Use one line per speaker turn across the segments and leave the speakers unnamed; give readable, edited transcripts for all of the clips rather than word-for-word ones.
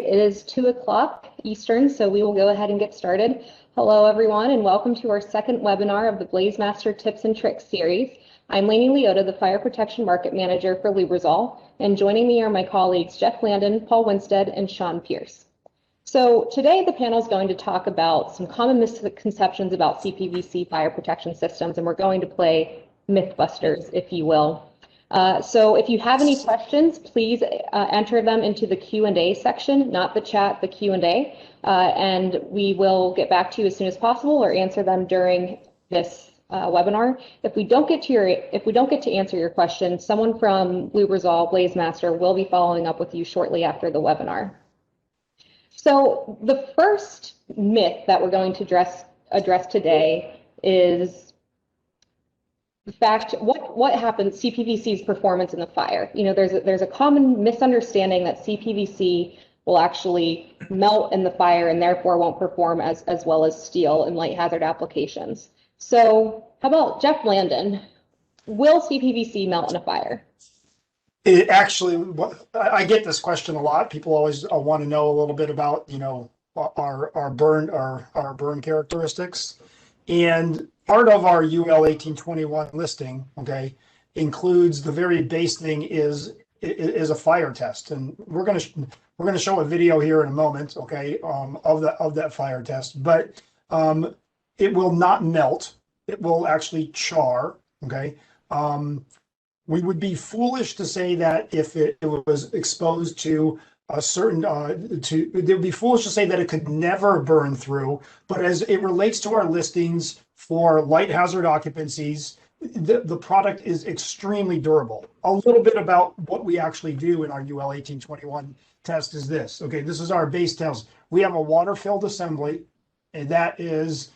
it is 2 o'clock Eastern, so we will go ahead and get started. Hello, everyone, and welcome to our second webinar of the BlazeMaster Tips and Tricks series. I'm Lainey Leota, the Fire Protection Market Manager for Lubrizol, and joining me are my colleagues Jeff Landon, Paul Winstead, and Sean Pierce. So today the panel is going to talk about some common misconceptions about CPVC fire protection systems, and we're going to play Mythbusters, if you will. So if you have any questions, please enter them into the Q&A section, not the chat, the Q&A, and we will get back to you as soon as possible or answer them during this webinar. If we don't get to answer your question, someone from Lubrizol, BlazeMaster, will be following up with you shortly after the webinar. So the first myth that we're going to address today is the fact what happens CPVC's performance in the fire. You know, there's a common misunderstanding that CPVC will actually melt in the fire and therefore won't perform as well as steel in light hazard applications. So how about Jeff Landon? Will CPVC melt in a fire?
It actually, I get this question a lot. People always want to know a little bit about, you know, our burn characteristics. And part of our UL 1821 listing, okay, includes the very base thing is a fire test, and we're gonna show a video here in a moment, okay, of that fire test. But it will not melt; it will actually char, okay. We would be foolish to say that if it was exposed to a certain, it would be foolish to say that it could never burn through. But as it relates to our listings for light hazard occupancies, the product is extremely durable. A little bit about what we actually do in our UL 1821 test is this. Okay, this is our base test. We have a water-filled assembly, and that is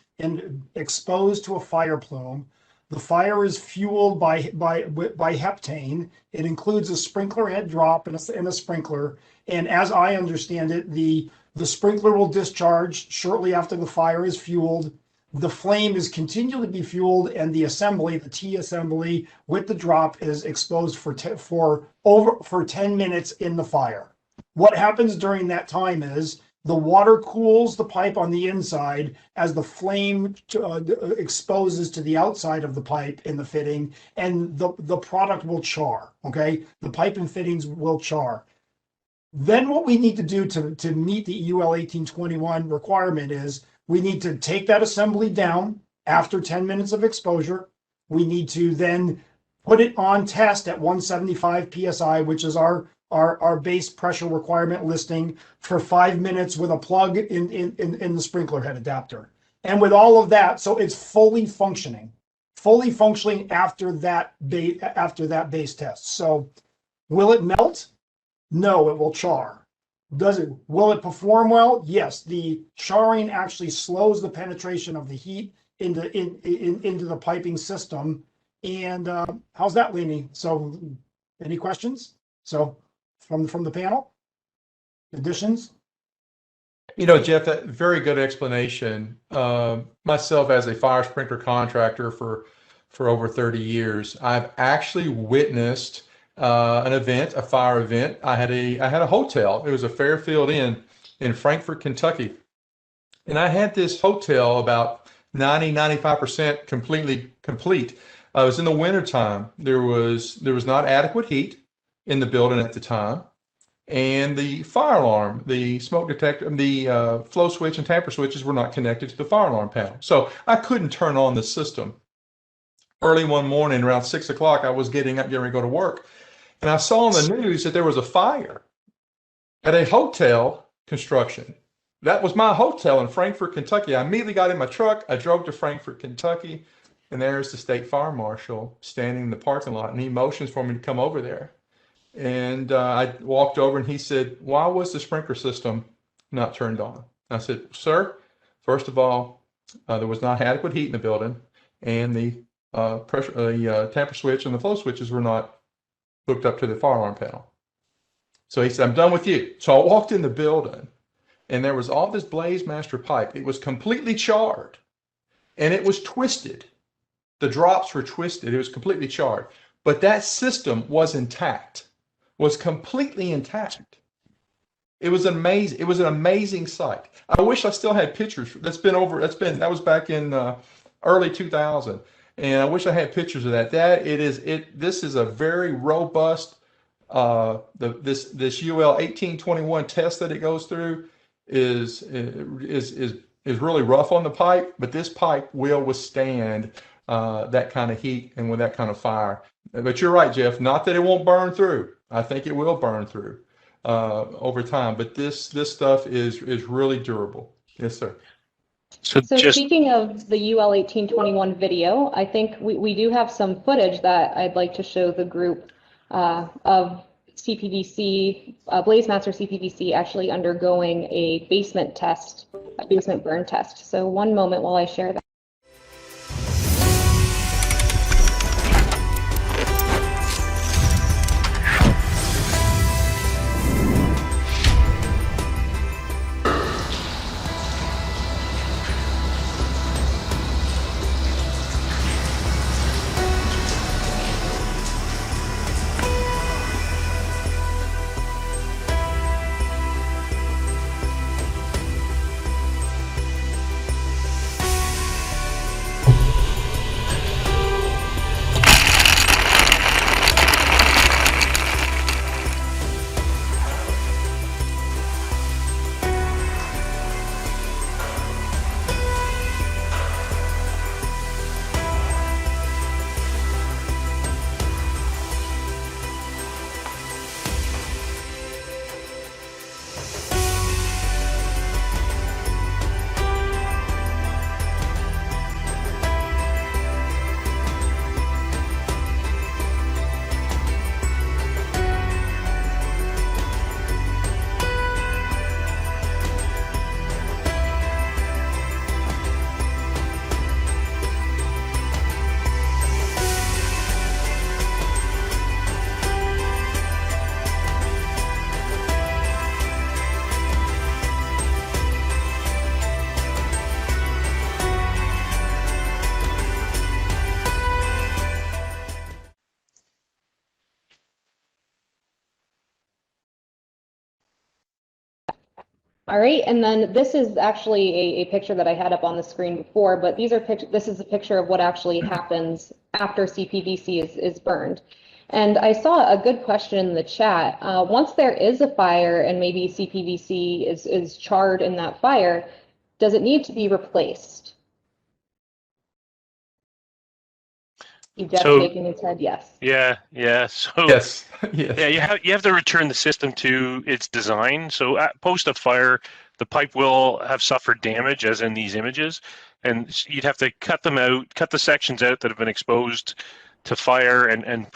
exposed to a fire plume. The fire is fueled by heptane. It includes a sprinkler head drop and a sprinkler. And as I understand it, the sprinkler will discharge shortly after the fire is fueled. The flame is continually be fueled, and the assembly, the T assembly with the drop, is exposed for 10 minutes in the fire. What happens during that time is the water cools the pipe on the inside as the flame exposes to the outside of the pipe in the fitting, and the product will char, okay? The pipe and fittings will char. Then what we need to do to meet the UL 1821 requirement is we need to take that assembly down after 10 minutes of exposure. We need to then put it on test at 175 PSI, which is our base pressure requirement listing, for 5 minutes with a plug in the sprinkler head adapter. And with all of that, so it's fully functioning after that base test. So will it melt? No, it will char. Will it perform well? Yes, the charring actually slows the penetration of the heat into the piping system. And how's that, Lainey? So any questions? So from the panel, additions?
You know, Jeff, that very good explanation. Myself, as a fire sprinkler contractor for over 30 years, I've actually witnessed an event, a fire event. I had a hotel. It was a Fairfield Inn in Frankfort, Kentucky, and I had this hotel about 95% completely complete. It was in the wintertime. There was not adequate heat in the building at the time, and the fire alarm, the smoke detector, the flow switch and tamper switches were not connected to the fire alarm panel. So I couldn't turn on the system. Early one morning, around 6 o'clock, I was getting ready to go to work, and I saw on the news that there was a fire at a hotel construction. That was my hotel in Frankfort, Kentucky. I immediately got in my truck. I drove to Frankfort, Kentucky, and there's the state fire marshal standing in the parking lot, and he motions for me to come over there. And I walked over, and he said, "Why was the sprinkler system not turned on?" I said, "Sir, first of all, there was not adequate heat in the building, and the tamper switch and the flow switches were not hooked up to the fire alarm panel." So he said, "I'm done with you." So I walked in the building, and there was all this BlazeMaster pipe. It was completely charred, and it was twisted. The drops were twisted. It was completely charred, but that system was intact. Was completely intact. It was amazing. It was an amazing sight. I wish I still had pictures. That was back in early 2000, and I wish I had pictures of that. This is a very robust this UL 1821 test that it goes through is really rough on the pipe, but this pipe will withstand that kind of heat and with that kind of fire. But you're right, Jeff. Not that it won't burn through. I think it will burn through over time. But this stuff is really durable. Yes, sir.
So speaking of the UL 1821 video, I think we do have some footage that I'd like to show the group of CPVC, BlazeMaster CPVC actually undergoing a basement burn test. So one moment while I share that. All right, and then this is actually a picture that I had up on the screen before, but this is a picture of what actually happens after CPVC is burned. And I saw a good question in the chat. Once there is a fire and maybe CPVC is charred in that fire, does it need to be replaced? Jeff's shaking his head, yes.
Yeah. So
yes.
Yeah, you have to return the system to its design. So at post a fire, the pipe will have suffered damage, as in these images, and you'd have to cut them out, cut the sections out that have been exposed to fire, and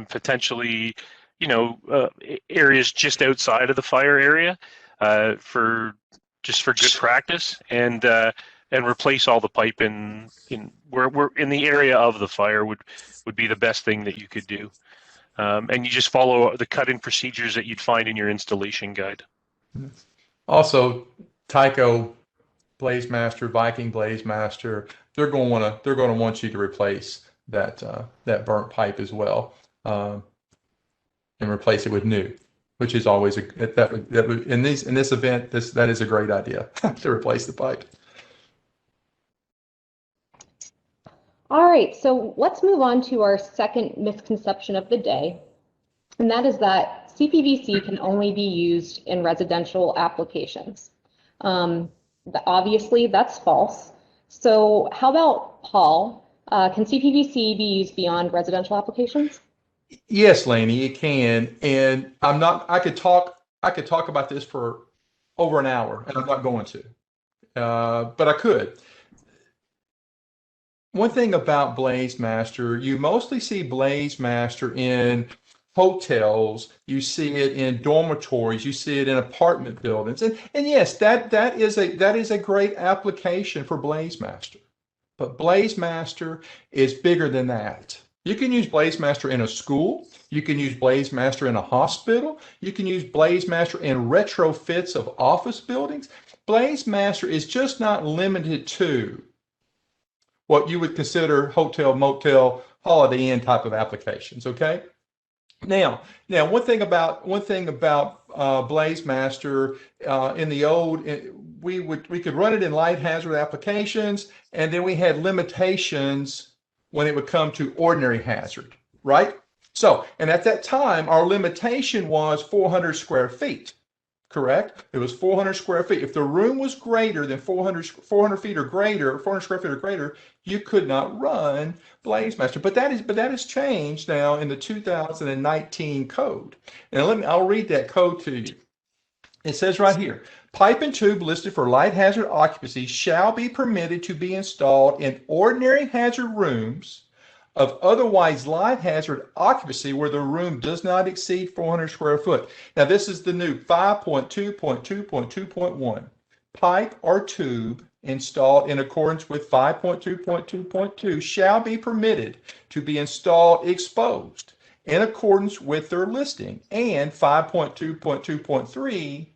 potentially, areas just outside of the fire area, for good practice, and replace all the pipe in where in the area of the fire would be the best thing that you could do. And you just follow the cut-in procedures that you'd find in your installation guide.
Also, Tyco, BlazeMaster, Viking BlazeMaster, they're going to want you to replace that burnt pipe as well, and replace it with new, which is always in this event that is a great idea to replace the pipe.
All right, so let's move on to our second misconception of the day, and that is that CPVC can only be used in residential applications. Obviously, that's false. So how about Paul? Can CPVC be used beyond residential applications?
Yes, Lainey, it can. And I could talk about this for over an hour, and I'm not going to, but I could. One thing about BlazeMaster, you mostly see BlazeMaster in hotels, you see it in dormitories, you see it in apartment buildings, and yes, that is a great application for BlazeMaster. But BlazeMaster is bigger than that. You can use BlazeMaster in a school, you can use BlazeMaster in a hospital, you can use BlazeMaster in retrofits of office buildings. BlazeMaster is just not limited to what you would consider hotel, motel, Holiday Inn type of applications. Okay. Now, one thing about BlazeMaster in the old, we could run it in light hazard applications, and then we had limitations when it would come to ordinary hazard, right? So, and at that time, our limitation was 400 square feet, correct? It was 400 square feet. If the room was greater than 400 feet or greater, 400 square feet or greater, you could not run BlazeMaster. But that has changed now in the 2019 code. And I'll read that code to you. It says right here, pipe and tube listed for light hazard occupancy shall be permitted to be installed in ordinary hazard rooms of otherwise light hazard occupancy where the room does not exceed 400 square foot. Now, this is the new 5.2.2.2.1. Pipe or tube installed in accordance with 5.2.2.2 shall be permitted to be installed exposed in accordance with their listing, and 5.2.2.3,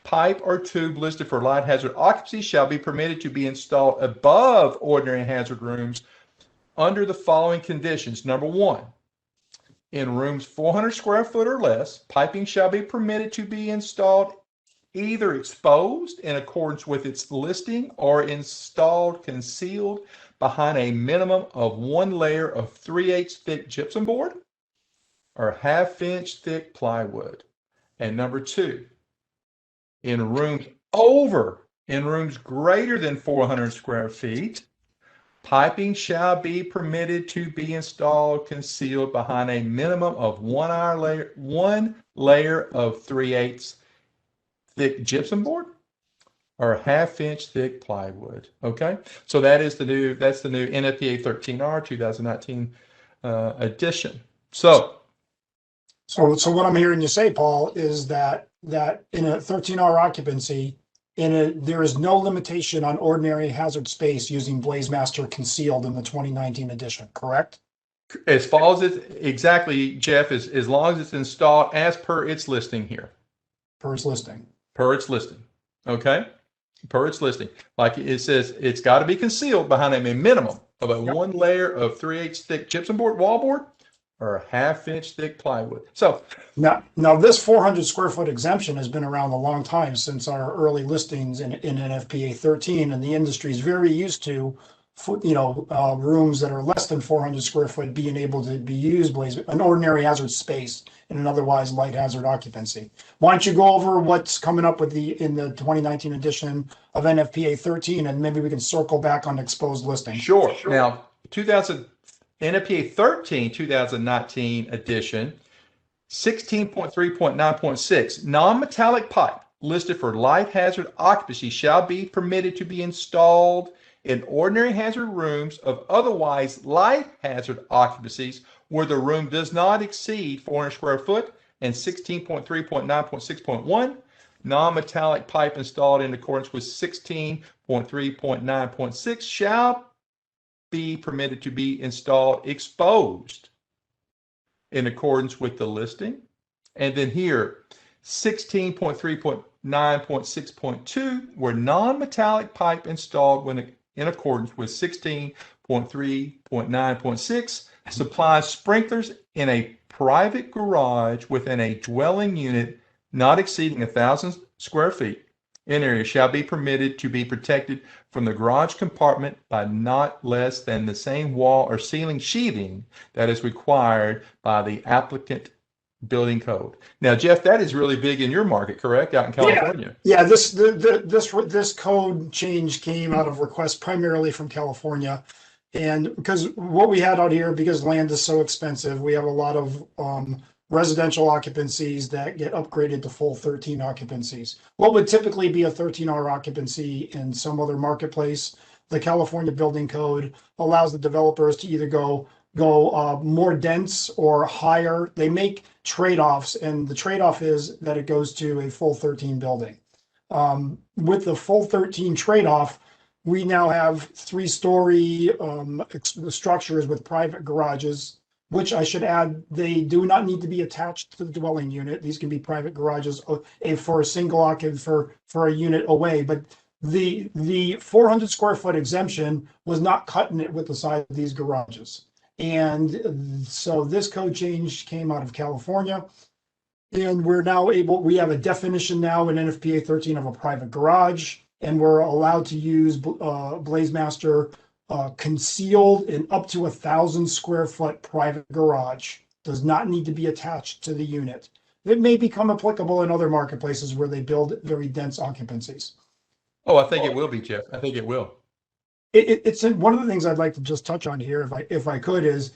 pipe or tube listed for light hazard occupancy shall be permitted to be installed above ordinary hazard rooms under the following conditions. Number one, in rooms 400 square foot or less, piping shall be permitted to be installed either exposed in accordance with its listing or installed concealed behind a minimum of one layer of 3/8 thick gypsum board or 1/2 inch thick plywood. And number two, in rooms greater than 400 square feet, piping shall be permitted to be installed concealed behind a minimum of one layer of 3/8 thick gypsum board or 1/2 inch thick plywood. Okay, so that's the new NFPA 13R 2019 edition. So
what I'm hearing you say, Paul, is that in a 13R occupancy, there is no limitation on ordinary hazard space using BlazeMaster concealed in the 2019 edition, correct?
As far as exactly, Jeff, as long as it's installed as per its listing here.
Per its listing.
Per its listing. Okay? Per its listing. Like it says, it's got to be concealed behind a minimum of one layer of 3/8 thick gypsum board, wallboard, or 1/2 inch thick plywood. So
now this 400 square foot exemption has been around a long time, since our early listings in NFPA 13, and the industry is very used to rooms that are less than 400 square foot being able to be used an ordinary hazard space in an otherwise light hazard occupancy. Why don't you go over what's coming up in the 2019 edition of NFPA 13, and maybe we can circle back on exposed listing.
Sure. Now, NFPA 13 2019 edition, 16.3.9.6, non-metallic pipe listed for light hazard occupancy shall be permitted to be installed in ordinary hazard rooms of otherwise light hazard occupancies where the room does not exceed 400 square foot, and 16.3.9.6.1, non-metallic pipe installed in accordance with 16.3.9.6 shall be permitted to be installed exposed in accordance with the listing. And then here, 16.3.9.6.2, where non-metallic pipe installed when in accordance with 16.3.9.6 supplies sprinklers in a private garage within a dwelling unit not exceeding 1,000 square feet in area shall be permitted to be protected from the garage compartment by not less than the same wall or ceiling sheathing that is required by the applicant building code. Now, Jeff, that is really big in your market, correct? Out in California.
Yeah, this code change came out of requests primarily from California. And because what we had out here, because land is so expensive, we have a lot of residential occupancies that get upgraded to full 13 occupancies. What would typically be a 13R occupancy in some other marketplace, the California building code allows the developers to either go more dense or higher. They make trade-offs, and the trade-off is that it goes to a full 13 building. With the full 13 trade-off, we now have 3-story structures with private garages, which I should add, they do not need to be attached to the dwelling unit. These can be private garages for a single occupant for a unit away. But the 400 square foot exemption was not cutting it with the size of these garages. And so this code change came out of California. And we're now we have a definition now in NFPA 13 of a private garage, and we're allowed to use BlazeMaster concealed in up to 1,000 square foot private garage. Does not need to be attached to the unit. It may become applicable in other marketplaces where they build very dense occupancies.
Oh, I think it will be, Jeff. I think it will.
It's one of the things I'd like to just touch on here, if I could, is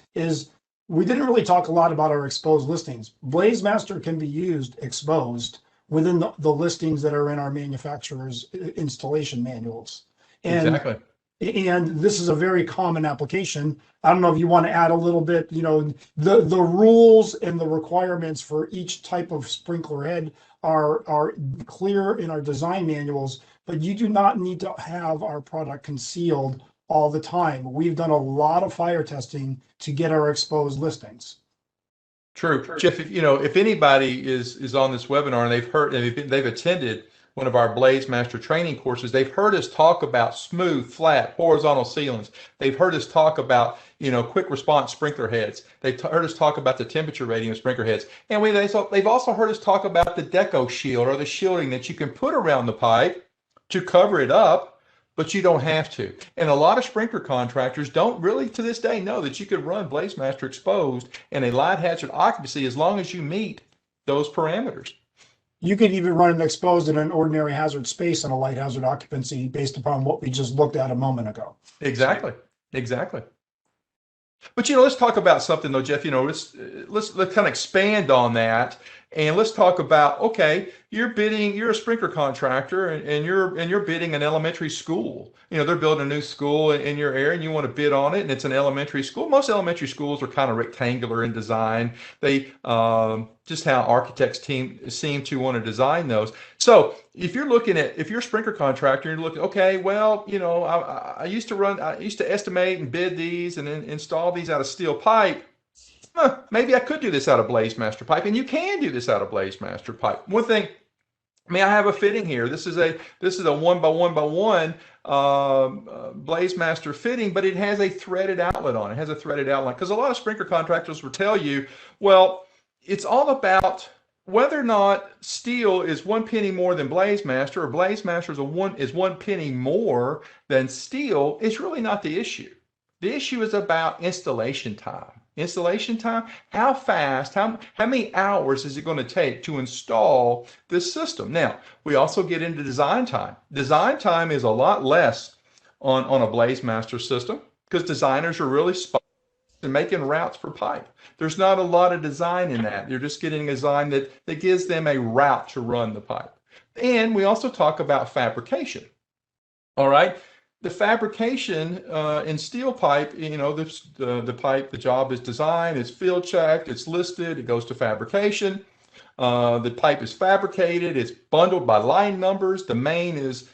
we didn't really talk a lot about our exposed listings. BlazeMaster can be used exposed within the listings that are in our manufacturer's installation manuals.
Exactly.
And this is a very common application. I don't know if you want to add a little bit, the rules and the requirements for each type of sprinkler head are clear in our design manuals, but you do not need to have our product concealed all the time. We've done a lot of fire testing to get our exposed listings.
True. Jeff, if anybody is on this webinar and they've attended one of our BlazeMaster training courses, they've heard us talk about smooth, flat, horizontal ceilings. They've heard us talk about, quick response sprinkler heads. They've heard us talk about the temperature rating of sprinkler heads. And they've also heard us talk about the deco shield, or the shielding that you can put around the pipe to cover it up, but you don't have to. And a lot of sprinkler contractors don't really to this day know that you could run BlazeMaster exposed in a light hazard occupancy as long as you meet those parameters.
You could even run it exposed in an ordinary hazard space in a light hazard occupancy based upon what we just looked at a moment ago.
Exactly. But let's talk about something though, Jeff. Let's kind of expand on that, and let's talk about, okay, you're a sprinkler contractor, and you're bidding an elementary school. They're building a new school in your area, and you want to bid on it, and it's an elementary school. Most elementary schools are kind of rectangular in design. They just how architects seem to want to design those. So if you're a sprinkler contractor, and you're looking, okay, well, I used to estimate and bid these and then install these out of steel pipe. Maybe I could do this out of BlazeMaster pipe, and you can do this out of BlazeMaster pipe. One thing, I have a fitting here. This is a 1x1x1 BlazeMaster fitting, but it has a threaded outlet on it. It has a threaded outlet because a lot of sprinkler contractors will tell you, well, it's all about whether or not steel is 1 penny more than BlazeMaster, or BlazeMaster is 1 penny more than steel. Is really not the issue. The issue is about installation time. How fast, how many hours is it going to take to install this system? Now, we also get into design time. Design time is a lot less on a BlazeMaster system because designers are really and making routes for pipe. There's not a lot of design in that. You're just getting a design that gives them a route to run the pipe. And we also talk about fabrication. All right. The fabrication in steel pipe, the pipe, the job is designed, it's field checked, it's listed, it goes to fabrication. The pipe is fabricated, it's bundled by line numbers. The main is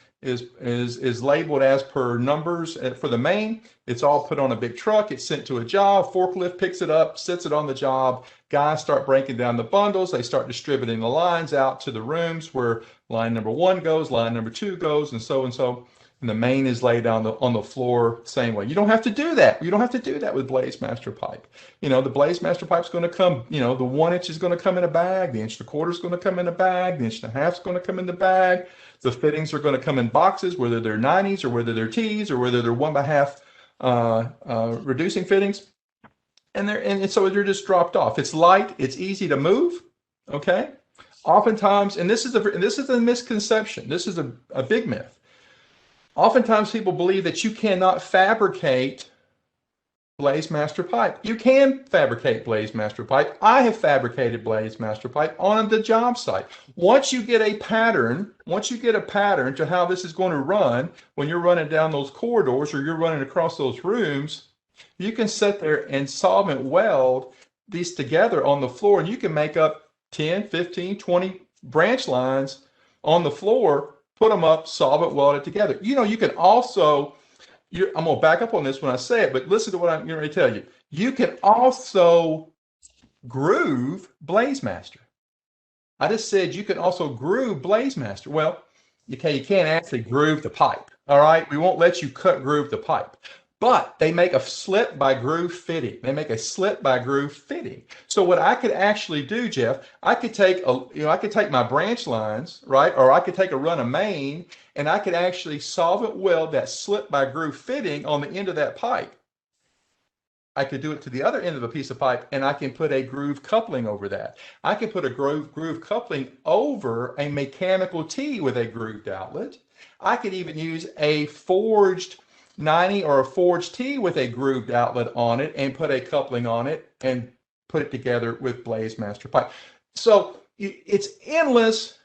labeled as per numbers for the main. It's all put on a big truck. It's sent to a job. Forklift picks it up, sets it on the job. Guys start breaking down the bundles. They start distributing the lines out to the rooms where line number 1 goes, line number 2 goes, and so and so. And the main is laid down on the floor same way. You don't have to do that. You don't have to do that with BlazeMaster pipe. The BlazeMaster pipe is going to come, the 1 inch is going to come in a bag. The 1.25 inch is going to come in a bag. The 1.5 inch is going to come in the bag. The fittings are going to come in boxes, whether they're 90s or whether they're T's or whether they're 1x2 reducing fittings. And so they're just dropped off. It's light. It's easy to move. Okay. Oftentimes, and this is a misconception. This is a big myth. Oftentimes people believe that you cannot fabricate BlazeMaster pipe. You can fabricate BlazeMaster pipe. I have fabricated BlazeMaster pipe on the job site. Once you get a pattern to how this is going to run, when you're running down those corridors or you're running across those rooms, you can sit there and solvent weld these together on the floor, and you can make up 10, 15, 20 branch lines on the floor, put them up, solvent weld it together. You can also, I'm going to back up on this when I say it, but listen to what I'm going to tell you. You can also groove BlazeMaster. I just said you can also groove BlazeMaster. Well, okay, you can't actually groove the pipe. All right, we won't let you cut groove the pipe. but they make a slip by groove fitting. They make a slip by groove fitting. So what I could actually do, Jeff, I could take I could take my branch lines, right? Or I could take a run of main, and I could actually solvent weld that slip by groove fitting on the end of that pipe. I could do it to the other end of a piece of pipe, and I can put a groove coupling over that. I can put a groove coupling over a mechanical tee with a grooved outlet. I could even use a forged 90 or a forged tee with a grooved outlet on it and put a coupling on it and put it together with BlazeMaster pipe. So it's endless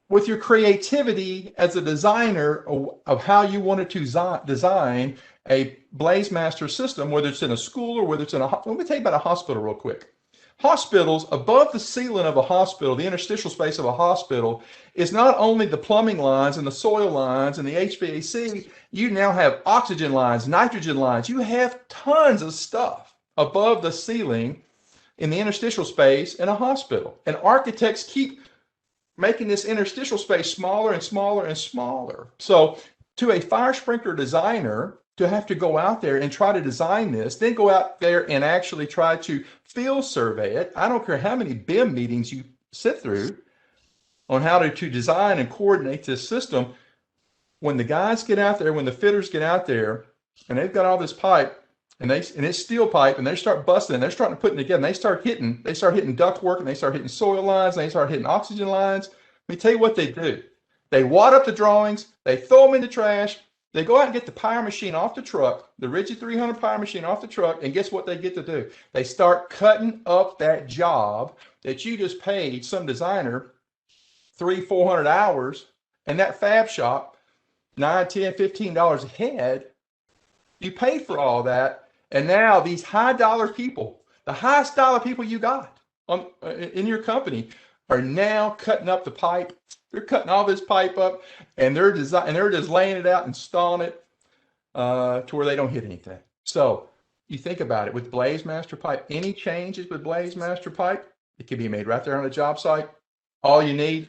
with your creativity as a designer of how you wanted to design a BlazeMaster system, whether it's in a school or whether it's in a, let me tell you about a hospital real quick. Hospitals, above the ceiling of a hospital, the interstitial space of a hospital, is not only the plumbing lines and the soil lines and the HVAC, you now have oxygen lines, nitrogen lines. You have tons of stuff above the ceiling in the interstitial space in a hospital. And architects keep making this interstitial space smaller and smaller and smaller. So to a fire sprinkler designer, to have to go out there and try to design this, then go out there and actually try to field survey it. I don't care how many BIM meetings you sit through on how to design and coordinate this system. When the guys get out there, when the fitters get out there, and they've got all this pipe, and it's steel pipe, and they start busting, and they're starting to put it together, and they start hitting duct work, and they start hitting soil lines, and they start hitting oxygen lines. Let me tell you what they do. They wad up the drawings, they throw them in the trash. They go out and get the power machine off the truck, the Rigid 300 power machine off the truck, and guess what they get to do? They start cutting up that job that you just paid some designer $300-400 hours, and that fab shop, $9, $10, $15 a head. You paid for all that, and now these high dollar people, the highest dollar people you got in your company, are now cutting up the pipe. They're cutting all this pipe up, and they're just laying it out and installing it to where they don't hit anything. So you think about it with BlazeMaster pipe. Any changes with BlazeMaster pipe, it can be made right there on the job site. All you need,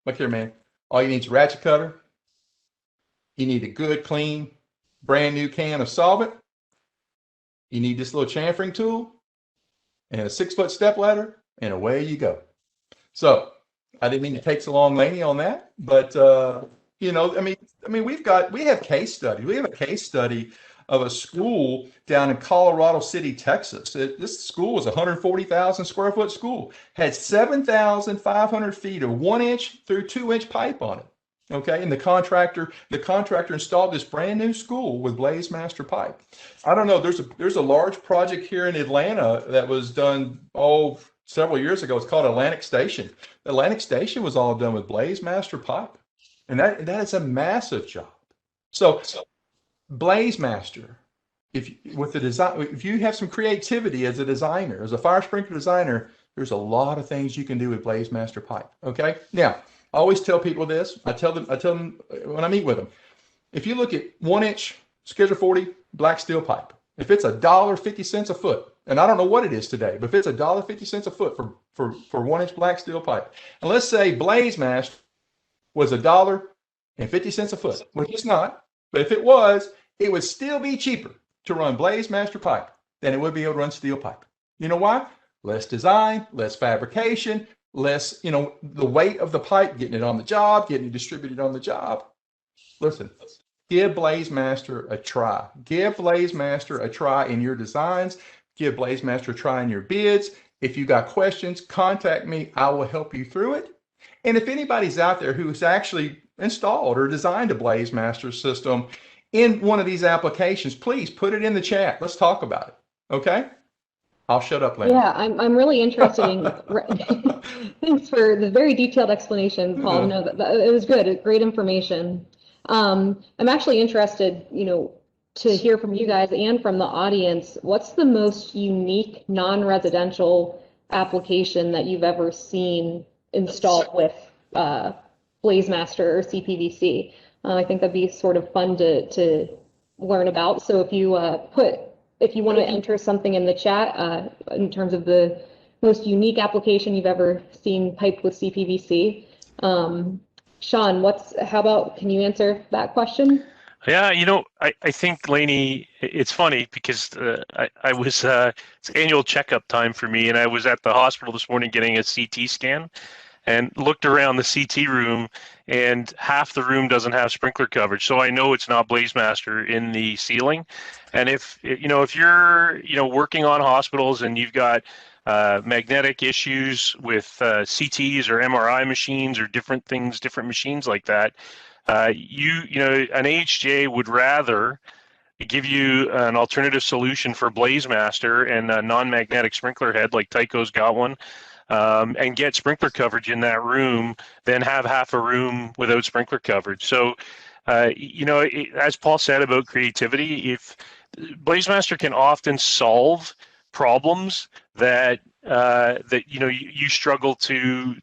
look here, man. All you need is a ratchet cutter. You need a good, clean, brand new can of solvent. You need this little chamfering tool and a 6-foot step ladder, and away you go. So I didn't mean to take so long, Laney, on that, but you know, I mean, we have case studies. We have a case study of a school down in Colorado City, Texas. This school was a 140,000 square foot school, had 7,500 feet of 1-inch through 2-inch pipe on it. Okay, and the contractor installed this brand new school with BlazeMaster pipe. I don't know. There's a large project here in Atlanta that was done several years ago. It's called Atlantic Station. Atlantic Station was all done with BlazeMaster pipe, and that is a massive job. So BlazeMaster, if you have some creativity as a designer, as a fire sprinkler designer, there's a lot of things you can do with BlazeMaster pipe. Okay, now I always tell people this. I tell them when I meet with them, if you look at 1-inch Schedule 40 black steel pipe, if it's $1.50 a foot, and I don't know what it is today, but if it's $1.50 a foot for 1-inch black steel pipe, and let's say BlazeMaster was $1.50 a foot, which it's not, but if it was, it would still be cheaper to run BlazeMaster pipe than it would be able to run steel pipe. You know why? Less design, less fabrication, less, the weight of the pipe, getting it on the job, getting it distributed on the job. Listen, give BlazeMaster a try. Give BlazeMaster a try in your designs. Give BlazeMaster a try in your bids. If you got questions, contact me. I will help you through it. And if anybody's out there who's actually installed or designed a BlazeMaster system in one of these applications, please put it in the chat. Let's talk about it. Okay? I'll shut up, Lynn.
Yeah, I'm really interested in. Thanks for the very detailed explanation, Paul. No, it was good. Great information. I'm actually interested, to hear from you guys and from the audience. What's the most unique non-residential application that you've ever seen installed with BlazeMaster or Cpvc? I think that'd be sort of fun to learn about. So if you want to enter something in the chat in terms of the most unique application you've ever seen piped with Cpvc. Sean, how about, can you answer that question?
Yeah, I think, Lainey, it's funny because I was it's annual checkup time for me, and I was at the hospital this morning getting a CT scan, and looked around the CT room, and half the room doesn't have sprinkler coverage. So I know it's not BlazeMaster in the ceiling. And if you're working on hospitals and you've got magnetic issues with CTs or MRI machines or different things, different machines like that, an AHJ would rather give you an alternative solution for BlazeMaster and a non-magnetic sprinkler head like Tyco's got one, and get sprinkler coverage in that room than have half a room without sprinkler coverage. So, as Paul said about creativity, if BlazeMaster can often solve problems that you struggle to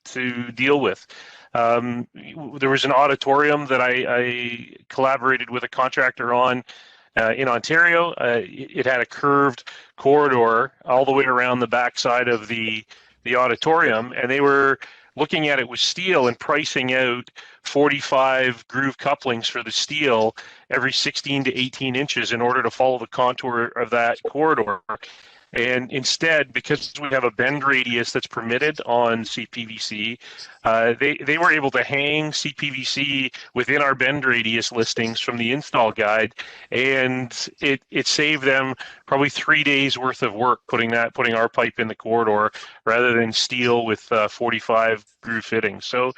deal with. There was an auditorium that I collaborated with a contractor on in Ontario. It had a curved corridor all the way around the backside of the auditorium, and they were looking at it with steel and pricing out 45 groove couplings for the steel every 16 to 18 inches in order to follow the contour of that corridor. And instead, because we have a bend radius that's permitted on Cpvc, they were able to hang Cpvc within our bend radius listings from the install guide, and it saved them probably 3 days worth of work putting our pipe in the corridor rather than steel with 45 groove fittings. So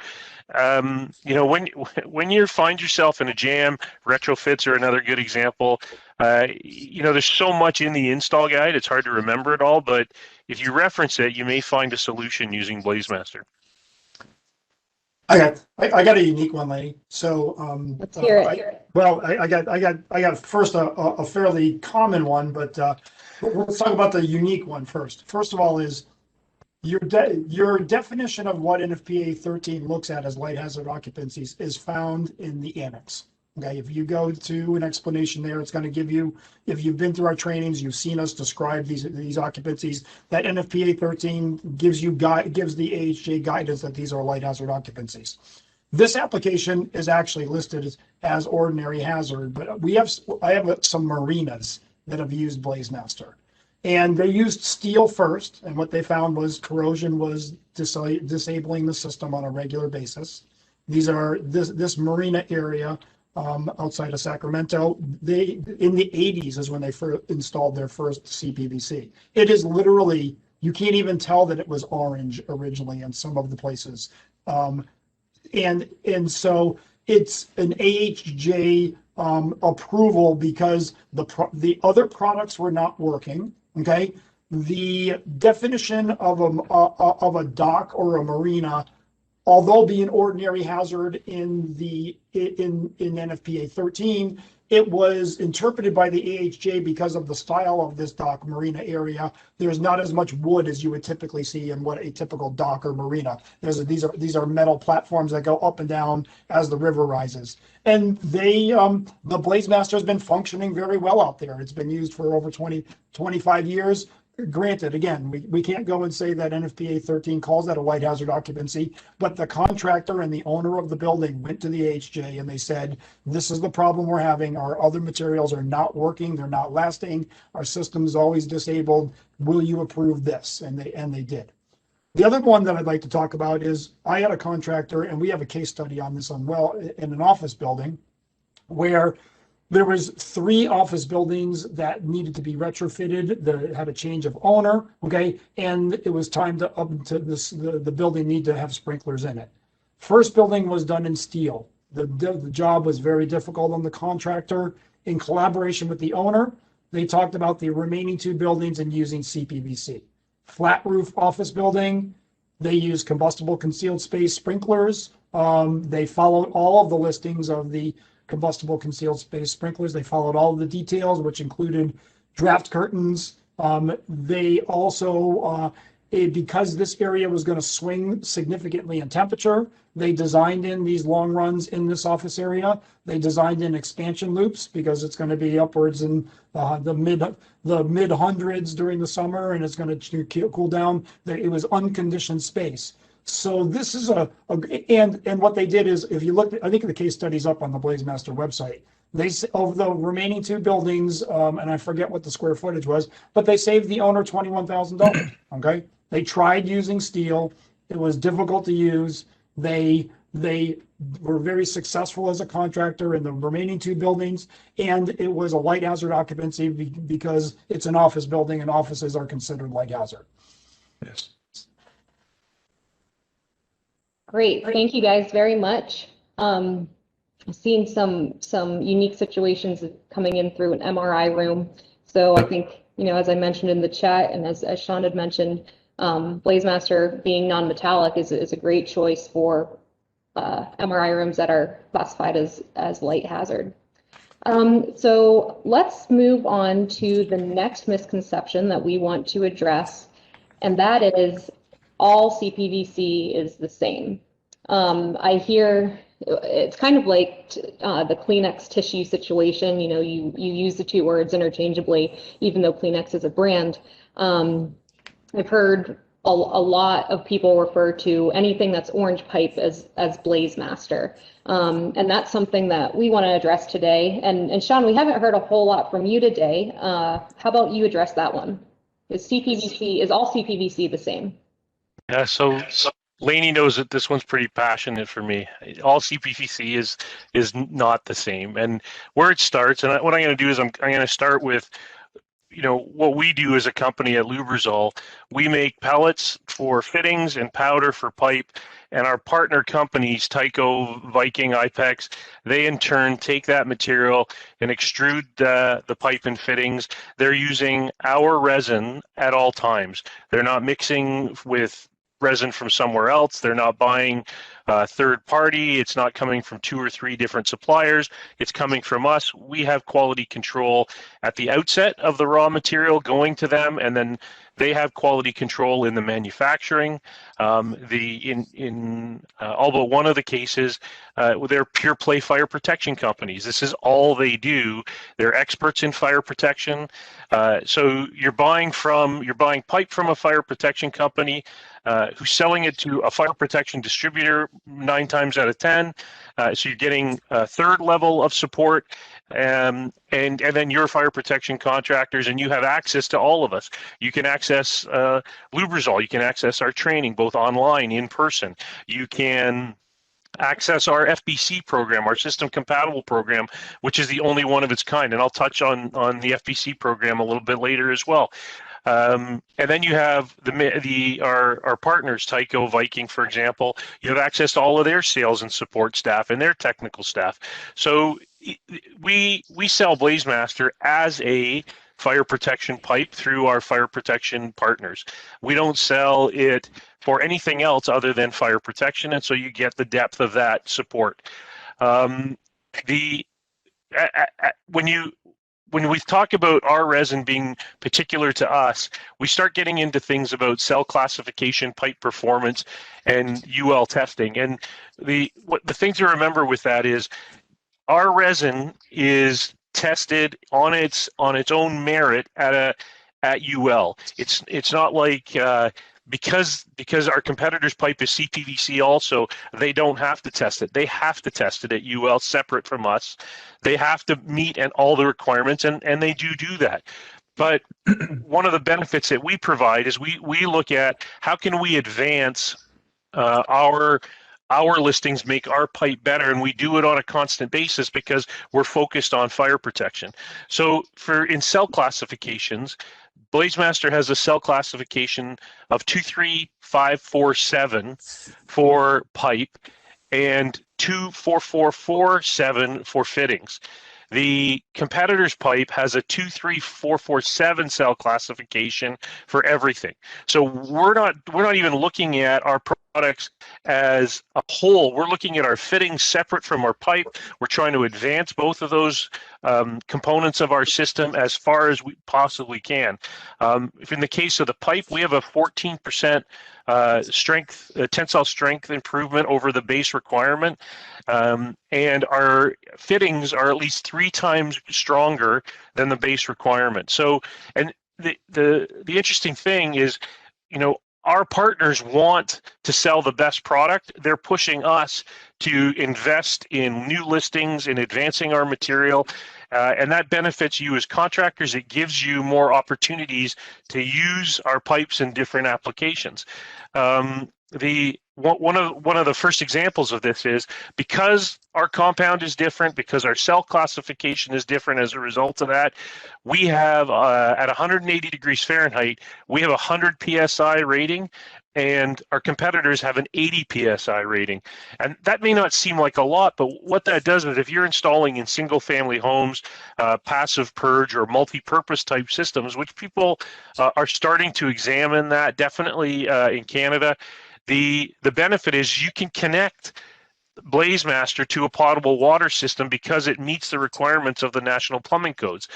when you find yourself in a jam, retrofits are another good example. There's so much in the install guide, it's hard to remember it all, but if you reference it, you may find a solution using BlazeMaster.
I got a unique one, Lenny. So
let's hear it.
I got first a fairly common one, but let's talk about the unique one first. First of all, is your definition of what NFPA 13 looks at as light hazard occupancies is found in the annex. Okay, if you go to an explanation there, it's going to give you, if you've been through our trainings, you've seen us describe these occupancies, that NFPA 13 gives the AHJ guidance that these are light hazard occupancies. This application is actually listed as ordinary hazard, but I have some marinas that have used BlazeMaster. And they used steel first, and what they found was corrosion was disabling the system on a regular basis. This marina area outside of Sacramento, in the 80s is when they installed their first Cpvc. It is literally, you can't even tell that it was orange originally in some of the places. And so it's an AHJ approval because the other products were not working. Okay, the definition of a dock or a marina, although be an ordinary hazard in NFPA 13, it was interpreted by the AHJ because of the style of this dock marina area. There's not as much wood as you would typically see in what a typical dock or marina. These are metal platforms that go up and down as the river rises. And the BlazeMaster has been functioning very well out there. It's been used for over 25 years. Granted, again, we can't go and say that NFPA 13 calls that a light hazard occupancy, but the contractor and the owner of the building went to the AHJ and they said, this is the problem we're having. Our other materials are not working. They're not lasting. Our system is always disabled. Will you approve this? And they did. The other one that I'd like to talk about is I had a contractor, and we have a case study on this in an office building where there was 3 office buildings that needed to be retrofitted that had a change of owner, okay, and it was time to the building need to have sprinklers in it. First building was done in steel. The job was very difficult on the contractor. In collaboration with the owner, they talked about the remaining 2 buildings and using Cpvc. Flat roof office building, they used combustible concealed space sprinklers. They followed all of the listings of the combustible concealed space sprinklers. They followed all of the details, which included draft curtains. They also, because this area was going to swing significantly in temperature, they designed in these long runs in this office area. They designed in expansion loops because it's going to be upwards in the mid hundreds during the summer, and it's going to cool down. It was unconditioned space. So this is and what they did is, if you look, I think the case study's up on the BlazeMaster website. Of the remaining two buildings, and I forget what the square footage was, but they saved the owner $21,000. Okay, they tried using steel. It was difficult to use. They were very successful as a contractor in the remaining two buildings, and it was a light hazard occupancy because it's an office building, and offices are considered light hazard.
Yes.
Great. Thank you guys very much. I've seen some unique situations coming in through an MRI room. So I think, as I mentioned in the chat, and as Sean had mentioned, BlazeMaster being non-metallic is a great choice for MRI rooms that are classified as light hazard. So let's move on to the next misconception that we want to address, and that is all CPVC is the same. I hear it's kind of like the Kleenex tissue situation. You use the two words interchangeably, even though Kleenex is a brand. I've heard a lot of people refer to anything that's orange pipe as BlazeMaster. And that's something that we want to address today. And Sean, we haven't heard a whole lot from you today. How about you address that one? Is all CPVC the same?
Yeah, so Laney knows that this one's pretty passionate for me. All CPVC is not the same. And where it starts, and what I'm going to do is I'm going to start with what we do as a company at Lubrizol. We make pellets for fittings and powder for pipe, and our partner companies, Tyco, Viking, Ipex, they in turn take that material and extrude the pipe and fittings. They're using our resin at all times. They're not mixing with resin from somewhere else. They're not buying third party. It's not coming from 2 or 3 different suppliers. It's coming from us. We have quality control at the outset of the raw material going to them, and then they have quality control in the manufacturing. In all but one of the cases, they're pure play fire protection companies. This is all they do. They're experts in fire protection. So you're buying pipe from a fire protection company who's selling it to a fire protection distributor 9 times out of 10. So you're getting a third level of support, and then you're fire protection contractors, and you have access to all of us. You can access Lubrizol. You can access our training both online, in person. You can access our FBC program, our System Compatible program, which is the only one of its kind. And I'll touch on the FBC program a little bit later as well. And then you have our partners, Tyco, Viking, for example. You have access to all of their sales and support staff and their technical staff. So we sell BlazeMaster as a fire protection pipe through our fire protection partners. We don't sell it for anything else other than fire protection, and so you get the depth of that support. When we talk about our resin being particular to us, we start getting into things about cell classification, pipe performance, and UL testing. And the thing to remember with that is our resin is tested on its own merit at UL. It's not like because our competitor's pipe is CPVC also, they don't have to test it. They have to test it at UL separate from us. They have to meet all the requirements, and they do that. But one of the benefits that we provide is we look at how can we advance our listings, make our pipe better, and we do it on a constant basis because we're focused on fire protection. So in cell classifications, BlazeMaster has a cell classification of 23547 for pipe and 24447 for fittings. The competitor's pipe has a 23447 cell classification for everything. So we're not even looking at our products as a whole. We're looking at our fittings separate from our pipe. We're trying to advance both of those components of our system as far as we possibly can. If in the case of the pipe, we have a 14% tensile strength improvement over the base requirement, and our fittings are at least 3 times stronger than the base requirement. So, and the interesting thing is, our partners want to sell the best product. They're pushing us to invest in new listings, in advancing our material, and that benefits you as contractors. It gives you more opportunities to use our pipes in different applications. One of the first examples of this is because our compound is different, because our cell classification is different as a result of that, we have at 180 degrees Fahrenheit, we have a 100 PSI rating, and our competitors have an 80 PSI rating. And that may not seem like a lot, but what that does is if you're installing in single family homes, passive purge or multi-purpose type systems, which people are starting to examine that definitely in Canada, the benefit is you can connect BlazeMaster to a potable water system because it meets the requirements of the national plumbing codes.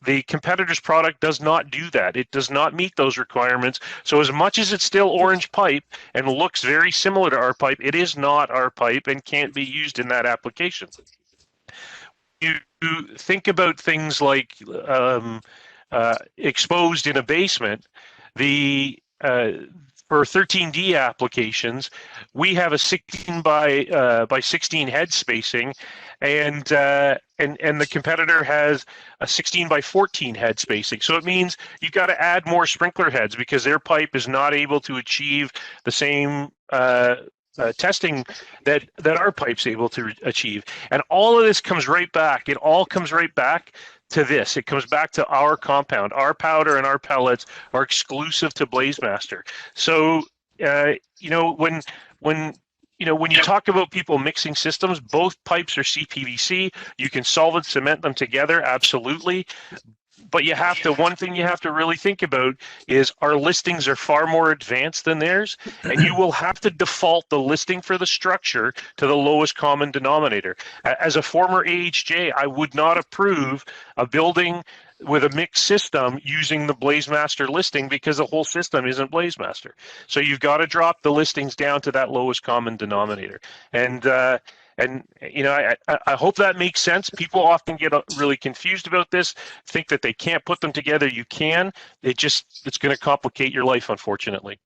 The competitor's product does not do that. It does not meet those requirements. So as much as it's still orange pipe and looks very similar to our pipe, it is not our pipe and can't be used in that application. You think about things like exposed in a basement, for 13D applications, we have a 16 by 16 head spacing, and the competitor has a 16 by 14 head spacing. So it means you've got to add more sprinkler heads because their pipe is not able to achieve the same testing that our pipe's able to achieve. And all of this comes right back. It all comes right back to this. It comes back to our compound. Our powder and our pellets are exclusive to BlazeMaster. So when you talk about people mixing systems, both pipes are CPVC. You can solvent cement them together, absolutely. But one thing you have to really think about is our listings are far more advanced than theirs, and you will have to default the listing for the structure to the lowest common denominator. As a former AHJ, I would not approve a building with a mixed system using the BlazeMaster listing because the whole system isn't BlazeMaster. So you've got to drop the listings down to that lowest common denominator. And I hope that makes sense. People often get really confused about this, think that they can't put them together. You can. It's going to complicate your life, unfortunately.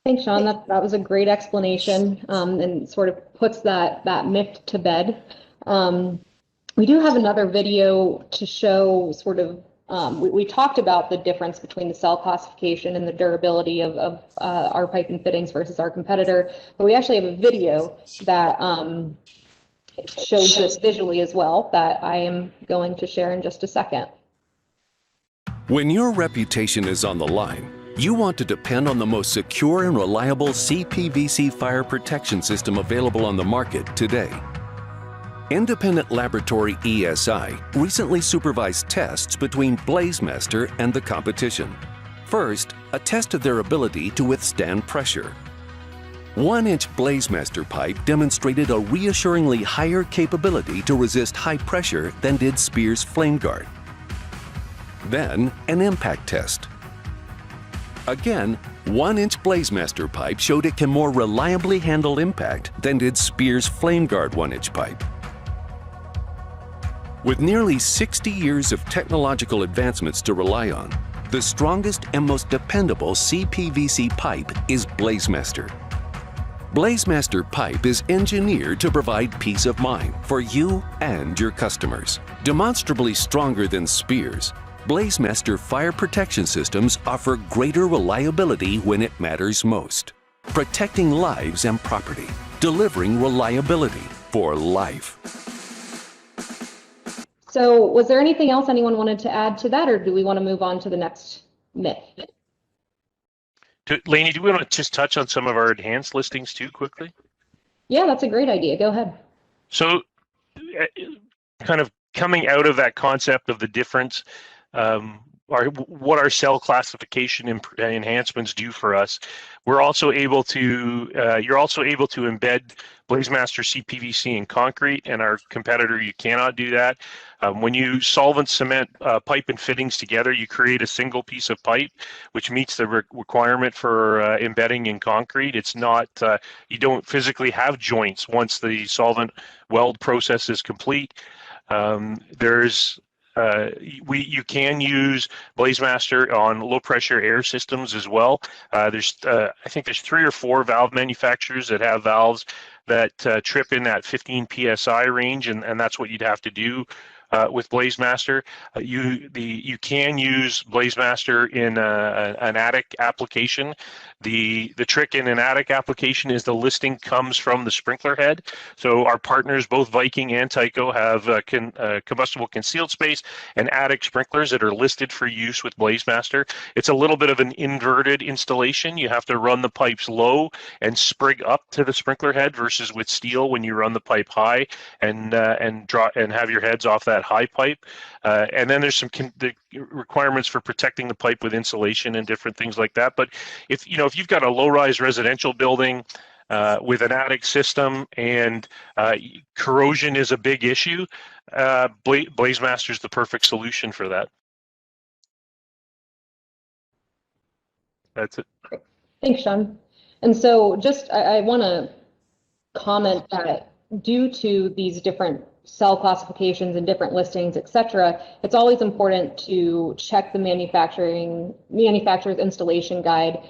Thanks, Sean. That was a great explanation, and sort of puts that myth to bed. We do have another video to show sort of, we talked about the difference between the cell classification and the durability of our pipe and fittings versus our competitor, but we actually have a video that shows this visually as well that I am going to share in just a second.
When your reputation is on the line, you want to depend on the most secure and reliable CPVC fire protection system available on the market today. Independent laboratory ESI recently supervised tests between BlazeMaster and the competition. First, a test of their ability to withstand pressure. 1-inch BlazeMaster pipe demonstrated a reassuringly higher capability to resist high pressure than did Spears FlameGuard. Then, an impact test. Again, 1-inch BlazeMaster pipe showed it can more reliably handle impact than did Spears FlameGuard 1-inch pipe. With nearly 60 years of technological advancements to rely on, the strongest and most dependable CPVC pipe is BlazeMaster. BlazeMaster pipe is engineered to provide peace of mind for you and your customers. Demonstrably stronger than Spears, BlazeMaster fire protection systems offer greater reliability when it matters most, protecting lives and property, delivering reliability for life.
So was there anything else anyone wanted to add to that, or do we want to move on to the next myth?
Lainey, do we want to just touch on some of our enhanced listings too quickly?
Yeah, that's a great idea. Go ahead.
So kind of coming out of that concept of the difference, what our cell classification enhancements do for us, we're also able to, you're also able to embed BlazeMaster CPVC in concrete, and our competitor, you cannot do that. When you solvent cement pipe and fittings together, you create a single piece of pipe, which meets the requirement for embedding in concrete. It's not, you don't physically have joints once the solvent weld process is complete. There's You can use BlazeMaster on low pressure air systems as well. I think there's 3 or 4 valve manufacturers that have valves that trip in that 15 psi range, and that's what you'd have to do with BlazeMaster. You can use BlazeMaster in an attic application. The trick in an attic application is the listing comes from the sprinkler head. So our partners, both Viking and Tyco, have combustible concealed space and attic sprinklers that are listed for use with BlazeMaster. It's a little bit of an inverted installation. You have to run the pipes low and sprig up to the sprinkler head versus with steel when you run the pipe high and have your heads off that high pipe. And then there's the requirements for protecting the pipe with insulation and different things like that. But if you've got a low-rise residential building with an attic system and corrosion is a big issue, BlazeMaster is the perfect solution for that. That's it.
Thanks, Sean. And so I want to comment that due to these different cell classifications and different listings, etc., it's always important to check the manufacturer's installation guide,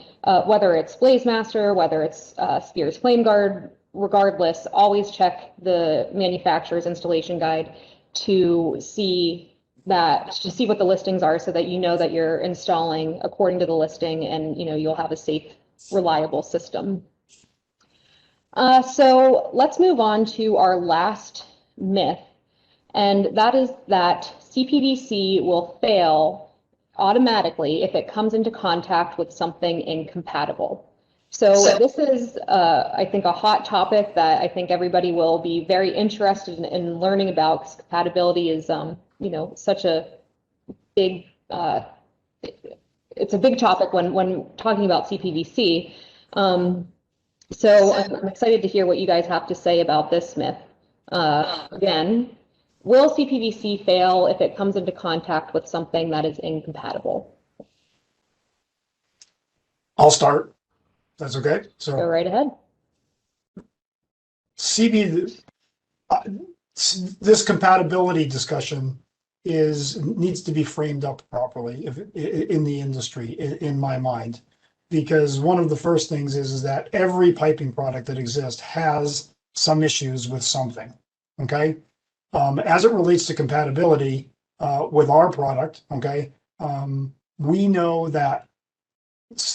whether it's BlazeMaster, whether it's Spears Flame Guard, regardless, always check the manufacturer's installation guide to see what the listings are so that you know that you're installing according to the listing and you'll have a safe, reliable system. So let's move on to our last myth, and that is that CPVC will fail automatically if it comes into contact with something incompatible. So this is, I think, a hot topic that I think everybody will be very interested in learning about, because compatibility is, such a big, it's a big topic when talking about CPVC. So I'm excited to hear what you guys have to say about this myth. Again, will CPVC fail if it comes into contact with something that is incompatible?
I'll start. That's okay. So
go right ahead.
This compatibility discussion needs to be framed up properly in the industry, in my mind, because one of the first things is that every piping product that exists has some issues with something. Okay, as it relates to compatibility with our product, okay, we know that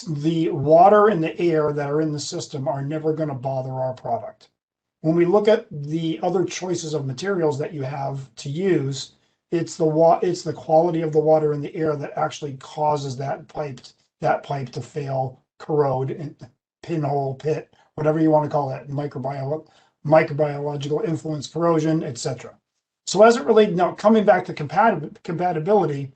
the water and the air that are in the system are never going to bother our product. When we look at the other choices of materials that you have to use, it's the quality of the water and the air that actually causes that pipe to fail, corrode, pinhole, pit, whatever you want to call it, microbiological influence, corrosion, etc. So as it relates, now coming back to compatibility,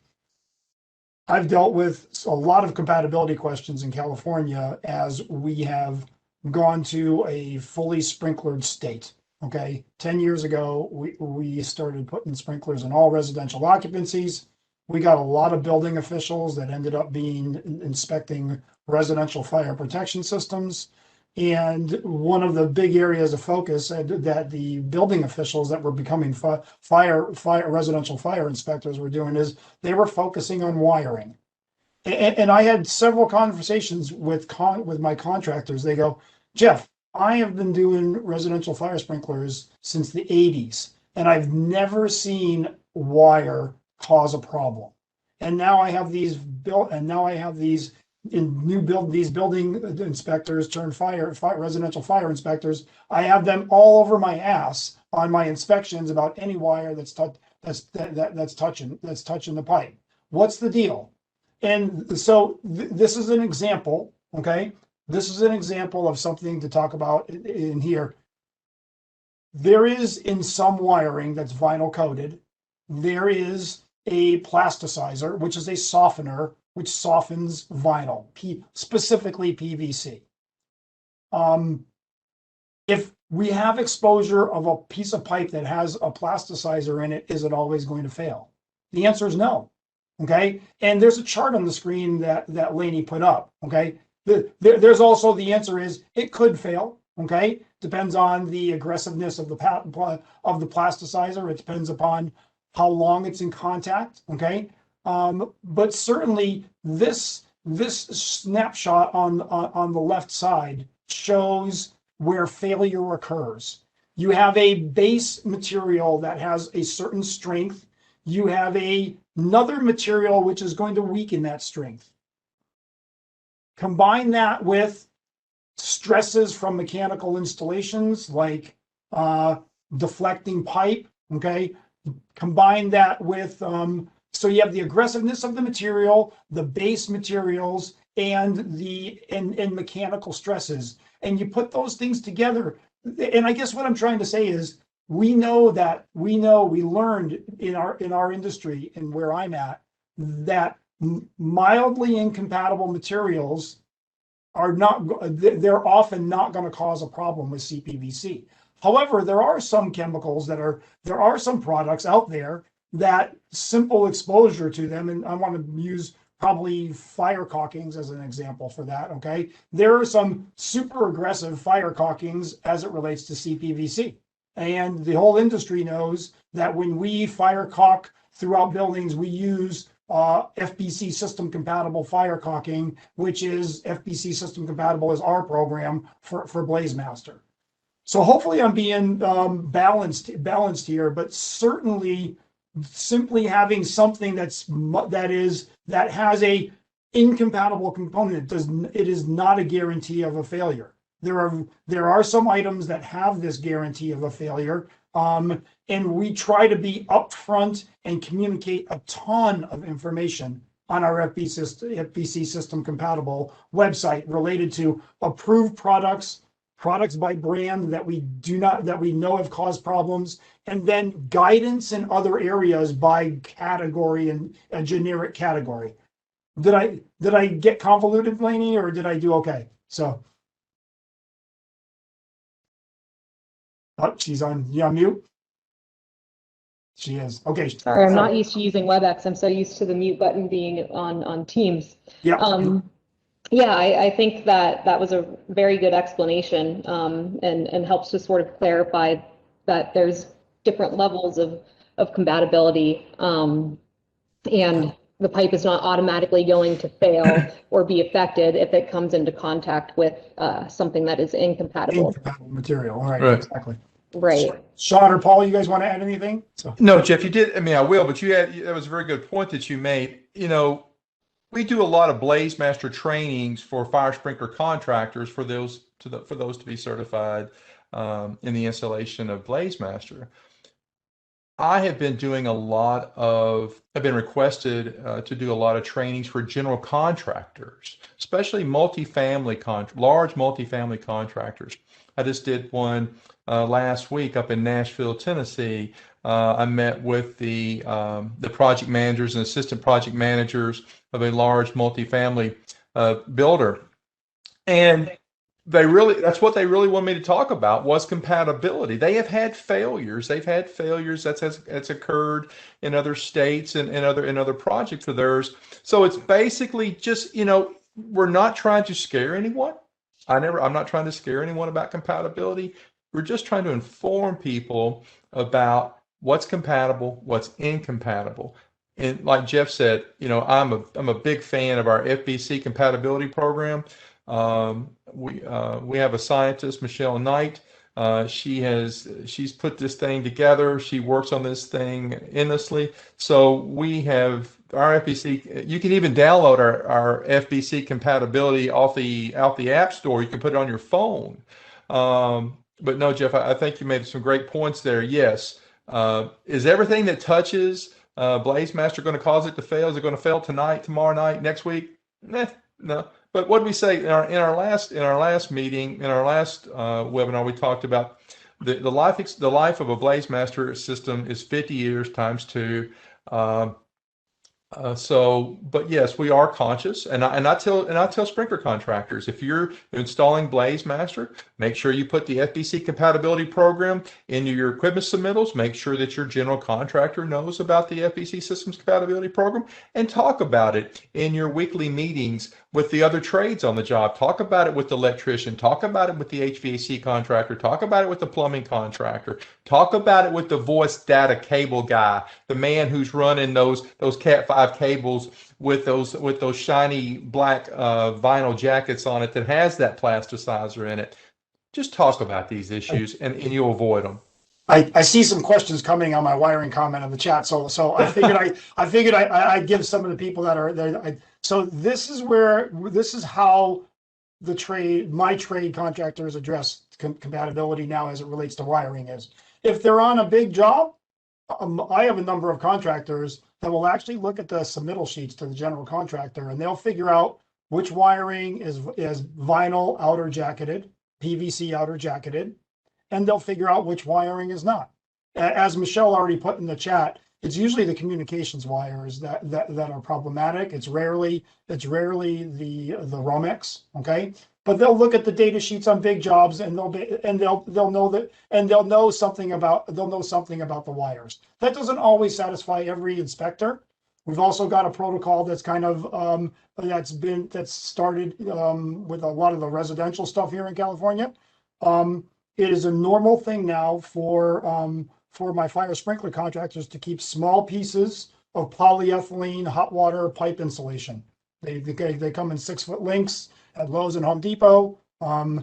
I've dealt with a lot of compatibility questions in California as we have gone to a fully sprinklered state. Okay, 10 years ago, we started putting sprinklers in all residential occupancies. We got a lot of building officials that ended up inspecting residential fire protection systems. And one of the big areas of focus that the building officials that were becoming residential fire inspectors were doing is they were focusing on wiring. And I had several conversations with my contractors. They go, Jeff, I have been doing residential fire sprinklers since the 80s, and I've never seen wire cause a problem. And now I have these these building inspectors turned residential fire inspectors. I have them all over my ass on my inspections about any wire that's touching the pipe. What's the deal? And so this is an example. Okay, this is an example of something to talk about in here. There is in some wiring that's vinyl coated. There is a plasticizer, which is a softener, which softens vinyl, specifically PVC. If we have exposure of a piece of pipe that has a plasticizer in it, is it always going to fail? The answer is no. Okay, and there's a chart on the screen that Lainey put up. Okay, there's also the answer is it could fail. Okay, depends on the aggressiveness of the plasticizer. It depends upon how long it's in contact, okay? But certainly this snapshot on the left side shows where failure occurs. You have a base material that has a certain strength. You have another material which is going to weaken that strength. Combine that with stresses from mechanical installations like deflecting pipe, okay? Combine that with, so you have the aggressiveness of the material, the base materials, and mechanical stresses. And you put those things together. And I guess what I'm trying to say is, we learned in our industry and where I'm at, that mildly incompatible materials they're often not going to cause a problem with CPVC. However, there are some chemicals there are some products out there that simple exposure to them, and I want to use probably fire caulkings as an example for that, okay? There are some super aggressive fire caulkings as it relates to CPVC. And the whole industry knows that when we fire caulk throughout buildings, we use FBC system compatible fire caulking, which is FBC system compatible is our program for BlazeMaster. So hopefully I'm being balanced here, but certainly simply having something that has a incompatible component it is not a guarantee of a failure. There are some items that have this guarantee of a failure, and we try to be upfront and communicate a ton of information on our FBC system compatible website related to approved products by brand that we know have caused problems, and then guidance in other areas by category and a generic category. Did I get convoluted, Blaney, or did I do okay? So, oh, she's on mute. She is. Okay.
Sorry, I'm not used to using WebEx. I'm so used to the mute button being on Teams.
Yeah.
Yeah, I think that was a very good explanation, and helps to sort of clarify that there's different levels of compatibility, and the pipe is not automatically going to fail or be affected if it comes into contact with something that is incompatible.
Incompatible material. All right. Exactly.
Right.
Sean or Paul, you guys want to add anything?
No, Jeff, you did. I mean, I will, but that was a very good point that you made. We do a lot of BlazeMaster trainings for fire sprinkler contractors for those to be certified in the installation of BlazeMaster. I have been doing I've been requested to do a lot of trainings for general contractors, especially large multifamily contractors. I just did one last week up in Nashville, Tennessee. I met with the project managers and assistant project managers of a large multifamily builder, and that's what they really want me to talk about was compatibility. They have had failures. They've had failures that's occurred in other states and in other projects of theirs. So it's basically just, we're not trying to scare anyone. I'm not trying to scare anyone about compatibility. We're just trying to inform people about what's compatible, what's incompatible. And like Jeff said, I'm a big fan of our FBC compatibility program. We have a scientist, Michelle Knight. She's put this thing together. She works on this thing endlessly. So we have our FBC. You can even download our FBC compatibility off the App Store. You can put it on your phone. But no, Jeff, I think you made some great points there. Yes. Is everything that touches BlazeMaster going to cause it to fail? Is it going to fail tonight, tomorrow night, next week? No. But what did we say in our last meeting, in our last webinar? We talked about the life of a BlazeMaster system is 50 years times 2. But yes, we are conscious, and I tell sprinkler contractors, if you're installing BlazeMaster, make sure you put the FBC compatibility program into your equipment submittals. Make sure that your general contractor knows about the FBC systems compatibility program, and talk about it in your weekly meetings with the other trades on the job. Talk about it with the electrician. Talk about it with the HVAC contractor. Talk about it with the plumbing contractor. Talk about it with the voice data cable guy, the man who's running those Cat 5 cables with those shiny black vinyl jackets on it that has that plasticizer in it. Just talk about these issues, and you'll avoid them.
I see some questions coming on my wiring comment in the chat, so I figured I'd give some of the people that are there. So this is how my trade contractors address compatibility now as it relates to wiring. Is if they're on a big job, I have a number of contractors that will actually look at the submittal sheets to the general contractor, and they'll figure out which wiring is vinyl outer jacketed, PVC outer jacketed, and they'll figure out which wiring is not. As Michelle already put in the chat, it's usually the communications wires that are problematic. It's rarely the Romex, okay? But they'll look at the data sheets on big jobs, and they'll know something about the wires. That doesn't always satisfy every inspector. We've also got a protocol that's kind of that's started with a lot of the residential stuff here in California. It is a normal thing now for my fire sprinkler contractors to keep small pieces of polyethylene hot water pipe insulation. They come in 6-foot links at Lowe's and Home Depot. The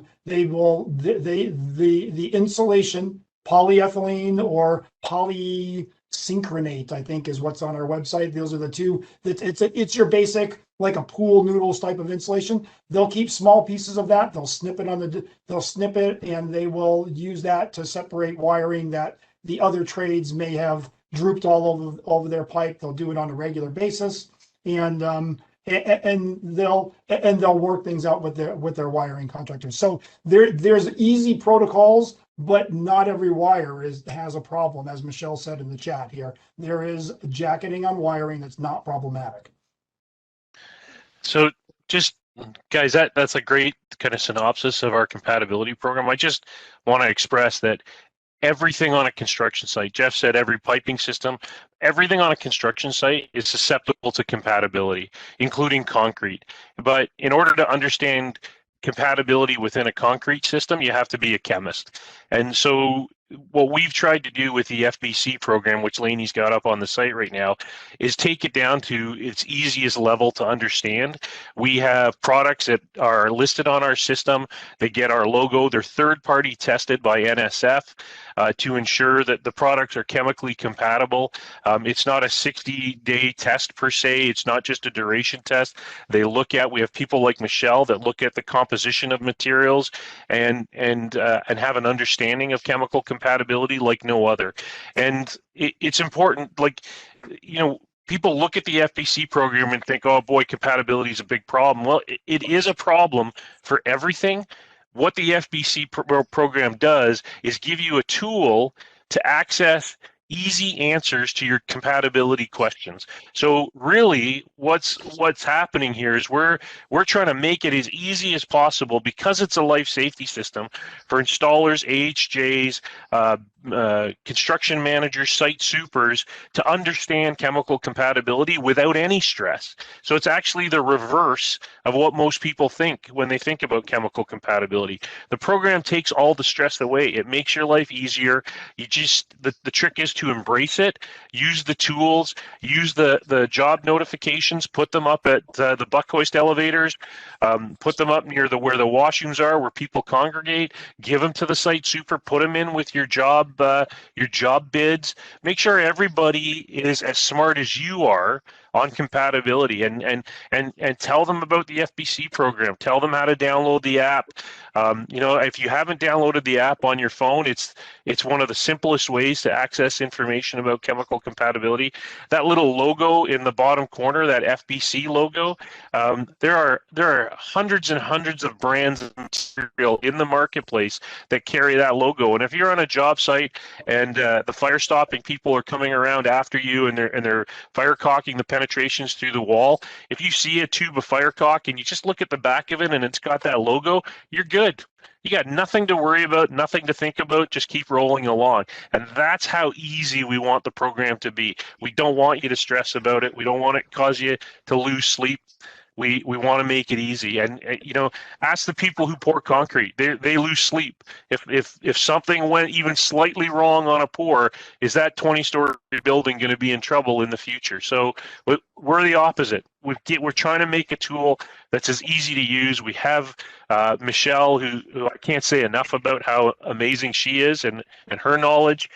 insulation, polyethylene or polysynchronate, I think is what's on our website. Those are the two. It's your basic, like a pool noodles type of insulation. They'll keep small pieces of that. They'll snip it and they will use that to separate wiring that the other trades may have drooped all over their pipe. They'll do it on a regular basis, and they'll work things out with their wiring contractors. So there's easy protocols, but not every wire has a problem, as Michelle said in the chat here. There is jacketing on wiring that's not problematic.
So just guys, that's a great kind of synopsis of our compatibility program. I just want to express that everything on a construction site, Jeff said every piping system, everything on a construction site is susceptible to compatibility, including concrete. But in order to understand compatibility within a concrete system, you have to be a chemist. And so what we've tried to do with the FBC program, which Laney's got up on the site right now, is take it down to its easiest level to understand. We have products that are listed on our system. They get our logo. They're third-party tested by NSF to ensure that the products are chemically compatible. It's not a 60-day test per se. It's not just a duration test. We have people like Michelle that look at the composition of materials and have an understanding of chemical compatibility like no other. And it's important, like, you know, people look at the FBC program and think, oh boy, compatibility is a big problem. Well, it is a problem for everything. What the FBC program does is give you a tool to access easy answers to your compatibility questions. So really what's happening here is we're trying to make it as easy as possible, because it's a life safety system, for installers, AHJs, construction managers, site supers to understand chemical compatibility without any stress. So it's actually the reverse of what most people think when they think about chemical compatibility. The program takes all the stress away. It makes your life easier. The trick is to embrace it, use the tools, use the job notifications, put them up at the buck hoist elevators, put them up near where the washrooms are, where people congregate, give them to the site super, put them in with your job bids. Make sure everybody is as smart as you are on compatibility, and tell them about the FBC program. Tell them how to download the app. You know, if you haven't downloaded the app on your phone, it's one of the simplest ways to access information about chemical compatibility. That little logo in the bottom corner, that FBC logo, there are hundreds and hundreds of brands of material in the marketplace that carry that logo. And if you're on a job site site, and the fire stopping people are coming around after you, and they're fire caulking the penetrations through the wall. If you see a tube of fire caulk and you just look at the back of it and it's got that logo, you're good. You got nothing to worry about, nothing to think about, just keep rolling along. And that's how easy we want the program to be. We don't want you to stress about it. We don't want it to cause you to lose sleep. We want to make it easy. And ask the people who pour concrete. They lose sleep. If something went even slightly wrong on a pour, is that 20-story building going to be in trouble in the future? So we're the opposite. We're trying to make a tool that's as easy to use. We have Michelle, who I can't say enough about how amazing she is and her knowledge.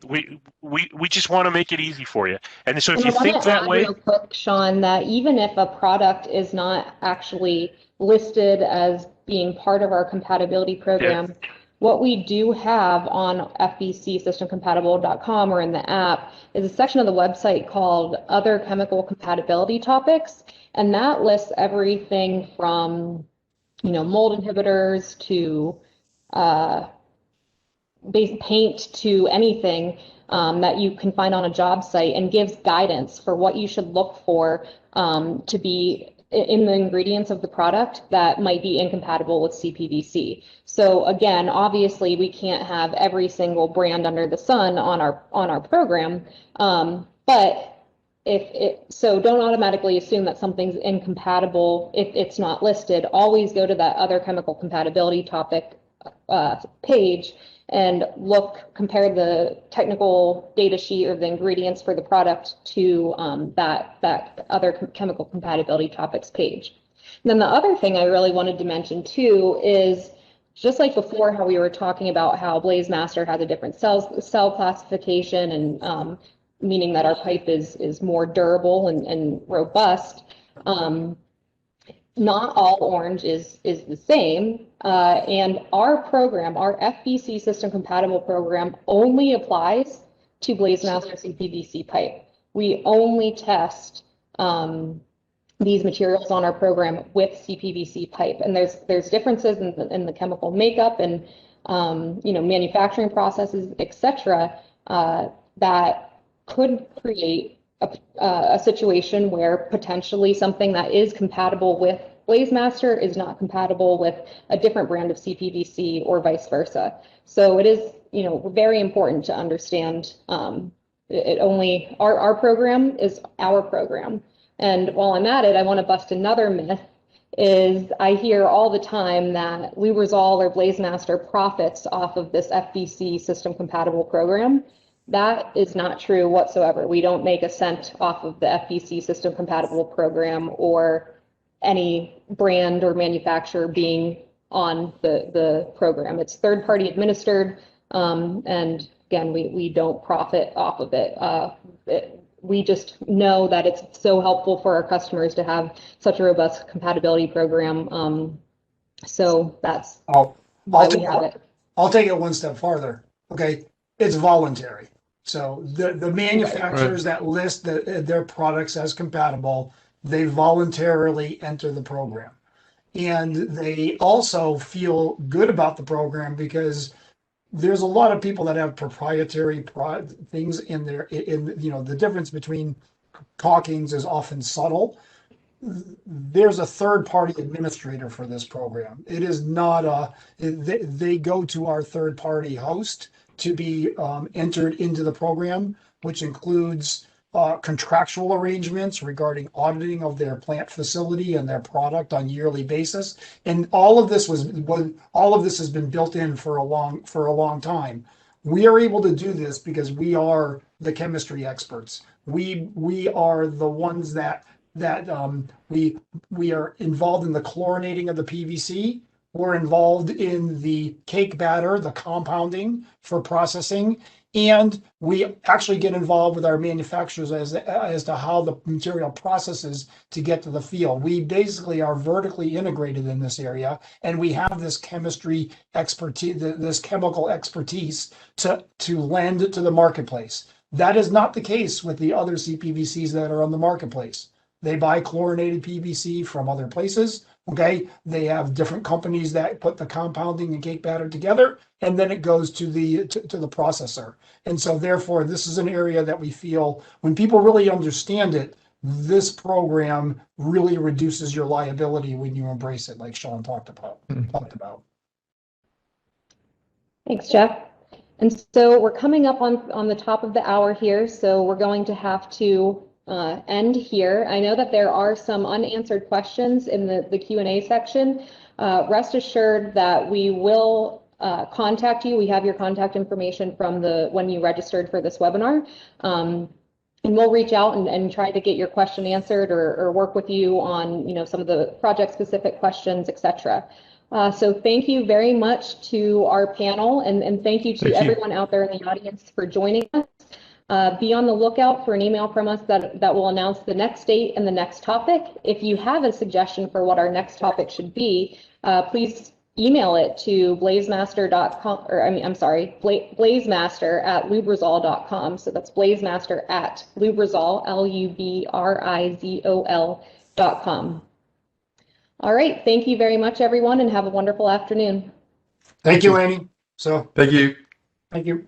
We just want to make it easy for you. And so if you think that way,
real quick, Sean, that even if a product is not actually listed as being part of our compatibility program, what we do have on fbcsystemcompatible.com or in the app is a section of the website called Other Chemical Compatibility Topics, and that lists everything from mold inhibitors to base paint to anything that you can find on a job site, and gives guidance for what you should look for to be in the ingredients of the product that might be incompatible with CPVC. So again, obviously we can't have every single brand under the sun on our program, but so don't automatically assume that something's incompatible if it's not listed. Always go to that other chemical compatibility topic page and compare the technical data sheet or the ingredients for the product to that other chemical compatibility topics page. And then the other thing I really wanted to mention too is, just like before, how we were talking about how BlazeMaster has a different cell classification, and meaning that our pipe is more durable and robust. Not all orange is the same, and our program, our FBC system compatible program, only applies to BlazeMaster CPVC pipe. We only test these materials on our program with CPVC pipe, and there's differences in the chemical makeup and manufacturing processes, etc., that could create a situation where potentially something that is compatible with BlazeMaster is not compatible with a different brand of CPVC or vice versa. So it is, very important to understand our program is our program. And while I'm at it, I want to bust another myth. Is I hear all the time that Lubrizol or BlazeMaster profits off of this FBC system compatible program. That is not true whatsoever. We don't make a cent off of the FBC system compatible program or any brand or manufacturer being on the program. It's third party administered, and again, we don't profit off of it. We just know that it's so helpful for our customers to have such a robust compatibility program. So that's why we have it.
I'll take it one step farther. Okay, it's voluntary. So the manufacturers that list their products as compatible, they voluntarily enter the program. And they also feel good about the program because there's a lot of people that have proprietary things in there. The difference between caulkings is often subtle. There's a third-party administrator for this program. It is not they go to our third-party host to be entered into the program, which includes contractual arrangements regarding auditing of their plant facility and their product on a yearly basis. And all of this has been built in for a long time. We are able to do this because we are the chemistry experts. We are the ones that we are involved in the chlorinating of the PVC. We're involved in the cake batter, the compounding for processing, and we actually get involved with our manufacturers as to how the material processes to get to the field. We basically are vertically integrated in this area, and we have this chemistry expertise, this chemical expertise to lend to the marketplace. That is not the case with the other CPVCs that are on the marketplace. They buy chlorinated PVC from other places. Okay, they have different companies that put the compounding and cake batter together, and then it goes to the to the processor. And so therefore, this is an area that we feel when people really understand it, this program really reduces your liability when you embrace it, like Sean talked about.
Thanks, Jeff. And so we're coming up on the top of the hour here, so we're going to have to end here. I know that there are some unanswered questions in the Q&A section. Rest assured that we will contact you. We have your contact information from when you registered for this webinar. And we'll reach out and try to get your question answered or work with you on some of the project specific questions, etc. So thank you very much to our panel, and thank you to everyone out there in the audience for joining us. Be on the lookout for an email from us that will announce the next date and the next topic. If you have a suggestion for what our next topic should be, please email it to blazemaster.com, or blazemaster@lubrizol.com. So that's blazemaster@lubrizol, LUBRIZOL.com. All right. Thank you very much, everyone, and have a wonderful afternoon.
Thank you, Annie.
Thank you.
Thank you.